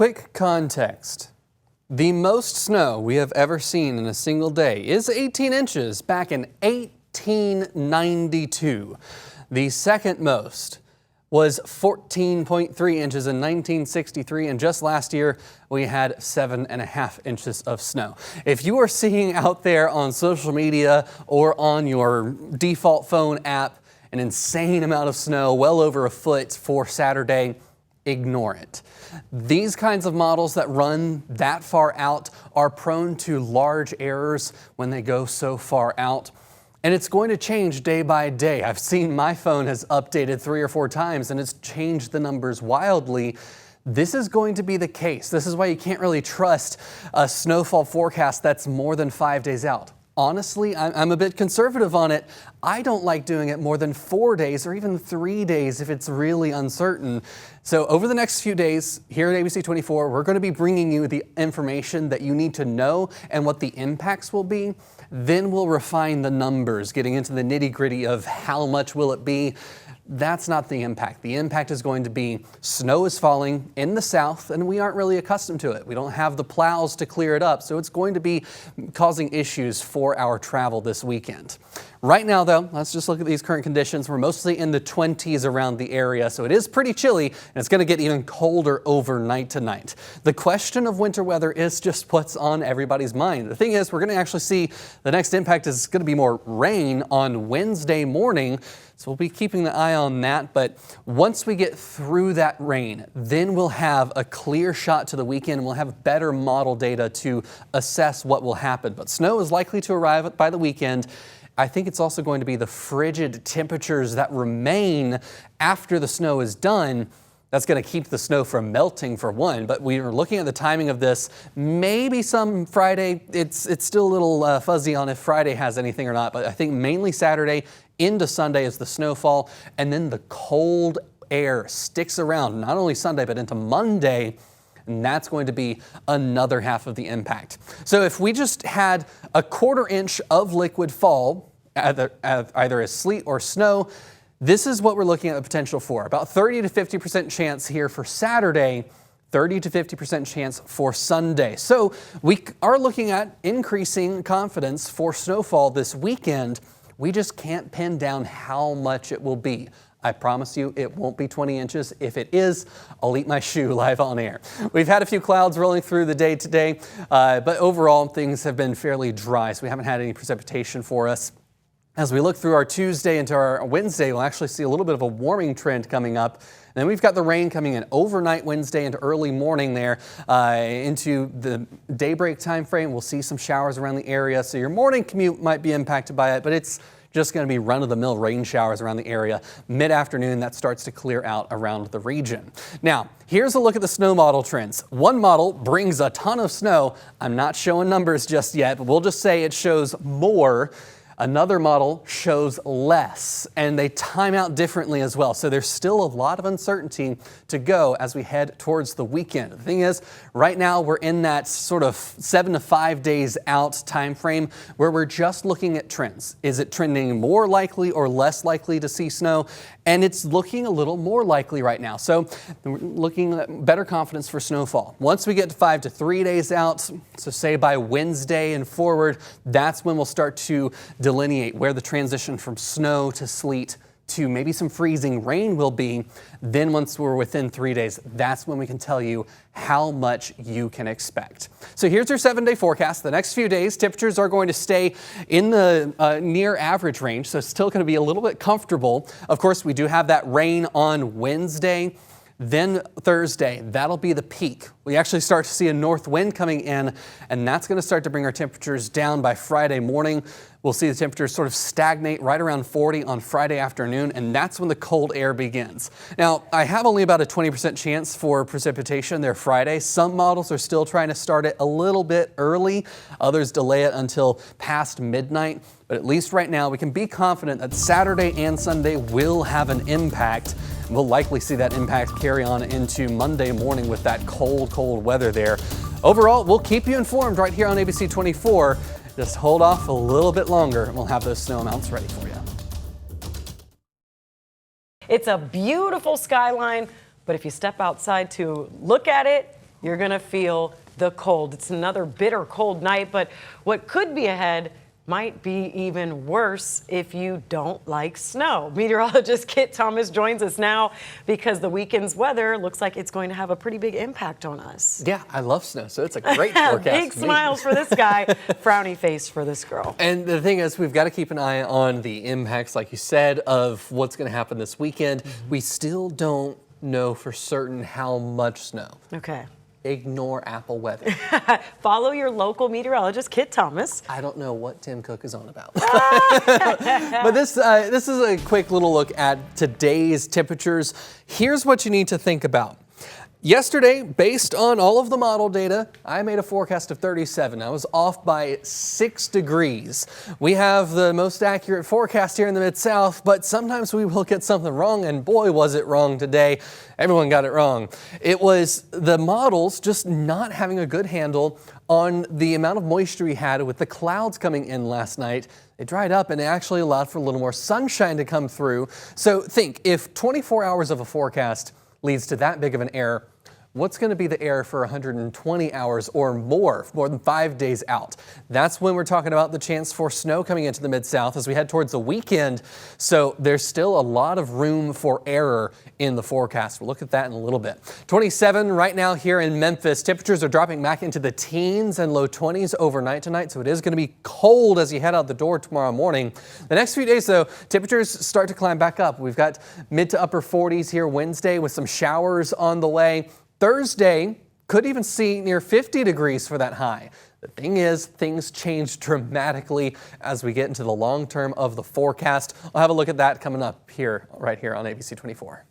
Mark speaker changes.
Speaker 1: quick context. The most snow we have ever seen in a single day is 18 inches back in 1892. The second most was 14.3 inches in 1963, and just last year we had 7.5 inches of snow. If you are seeing out there on social media or on your default phone app an insane amount of snow, well over a foot for Saturday, ignore it. These kinds of models that run that far out are prone to large errors when they go so far out. And it's going to change day by day. I've seen my phone has updated 3 or 4 times and it's changed the numbers wildly. This is going to be the case. This is why you can't really trust a snowfall forecast that's more than 5 days out. Honestly, I'm a bit conservative on it. I don't like doing it more than 4 days or even 3 days if it's really uncertain. So over the next few days here at ABC 24, we're going to be bringing you the information that you need to know and what the impacts will be. Then we'll refine the numbers, getting into the nitty-gritty of how much will it be. That's not the impact. The impact is going to be snow is falling in the south and we aren't really accustomed to it. We don't have the plows to clear it up, so it's going to be causing issues for our travel this weekend. Right now though, let's just look at these current conditions. We're mostly in the 20s around the area, so it is pretty chilly and it's going to get even colder overnight tonight. The question of winter weather is just what's on everybody's mind. The thing is, we're going to actually see the next impact is going to be more rain on Wednesday morning. So we'll be keeping the eye on that, but once we get through that rain, then we'll have a clear shot to the weekend and we'll have better model data to assess what will happen. But snow is likely to arrive by the weekend. I think it's also going to be the frigid temperatures that remain after the snow is done. That's going to keep the snow from melting for one, but we are looking at the timing of this. Maybe some Friday, it's still a little fuzzy on if Friday has anything or not, but I think mainly Saturday into Sunday is the snowfall, and then the cold air sticks around not only Sunday but into Monday, and that's going to be another half of the impact. So if we just had a 1/4 inch of liquid fall, either as sleet or snow, this is what we're looking at the potential for. About 30 to 50% chance here for Saturday, 30 to 50% chance for Sunday. So we are looking at increasing confidence for snowfall this weekend. We just can't pin down how much it will be. I promise you it won't be 20 inches. If it is, I'll eat my shoe live on air. We've had a few clouds rolling through the day today, but overall things have been fairly dry, so we haven't had any precipitation for us. As we look through our Tuesday into our Wednesday, we'll actually see a little bit of a warming trend coming up. And then we've got the rain coming in overnight Wednesday into early morning there into the daybreak time frame. We'll see some showers around the area. So your morning commute might be impacted by it, but it's just going to be run-of-the-mill rain showers around the area. Mid-afternoon, that starts to clear out around the region. Now, here's a look at the snow model trends. One model brings a ton of snow. I'm not showing numbers just yet, but we'll just say it shows more. Another model shows less, and they time out differently as well. So there's still a lot of uncertainty to go as we head towards the weekend. The thing is, right now we're in that sort of 7 to 5 days out time frame where we're just looking at trends. Is it trending more likely or less likely to see snow? And it's looking a little more likely right now. So we're looking at better confidence for snowfall. Once we get to 5 to 3 days out, so say by Wednesday and forward, that's when we'll start to delineate where the transition from snow to sleet to maybe some freezing rain will be. Then once we're within 3 days, that's when we can tell you how much you can expect. So here's your 7-day forecast. The next few days, temperatures are going to stay in the near average range, so it's still going to be a little bit comfortable. Of course, we do have that rain on Wednesday. Then Thursday, that'll be the peak. We actually start to see a north wind coming in, and that's going to start to bring our temperatures down by Friday morning. We'll see the temperatures sort of stagnate right around 40 on Friday afternoon, and that's when the cold air begins. Now, I have only about a 20% chance for precipitation there Friday. Some models are still trying to start it a little bit early. Others delay it until past midnight. But at least right now, we can be confident that Saturday and Sunday will have an impact. We'll likely see that impact carry on into Monday morning with that cold weather there. Overall, we'll keep you informed right here on ABC 24. Just hold off a little bit longer and we'll have those snow amounts ready for you.
Speaker 2: It's a beautiful skyline, but if you step outside to look at it, you're going to feel the cold. It's another bitter cold night, but what could be ahead might be even worse if you don't like snow. Meteorologist Kit Thomas joins us now because the weekend's weather looks like it's going to have a pretty big impact on us.
Speaker 1: Yeah, I love snow, so it's a great forecast.
Speaker 2: Big smiles for this guy, frowny face for this girl.
Speaker 1: And the thing is, we've got to keep an eye on the impacts, like you said, of what's going to happen this weekend. We still don't know for certain how much snow.
Speaker 2: Okay.
Speaker 1: Ignore Apple weather.
Speaker 2: Follow your local meteorologist, Kit Thomas.
Speaker 1: I don't know what Tim Cook is on about. But this is a quick little look at today's temperatures. Here's what you need to think about. Yesterday, based on all of the model data, I made a forecast of 37. I was off by 6 degrees. We have the most accurate forecast here in the Mid-South, but sometimes we will get something wrong, and boy, was it wrong today. Everyone got it wrong. It was the models just not having a good handle on the amount of moisture we had with the clouds coming in last night. It dried up and it actually allowed for a little more sunshine to come through. So think, if 24 hours of a forecast leads to that big of an error, what's going to be the error for 120 hours or more than 5 days out? That's when we're talking about the chance for snow coming into the Mid-South as we head towards the weekend. So there's still a lot of room for error in the forecast. We'll look at that in a little bit. 27 right now here in Memphis. Temperatures are dropping back into the teens and low 20s overnight tonight, so it is going to be cold as you head out the door tomorrow morning. The next few days, though, temperatures start to climb back up. We've got mid to upper 40s here Wednesday with some showers on the way. Thursday could even see near 50 degrees for that high. The thing is, things change dramatically as we get into the long term of the forecast. I'll have a look at that coming up here, right here on ABC 24.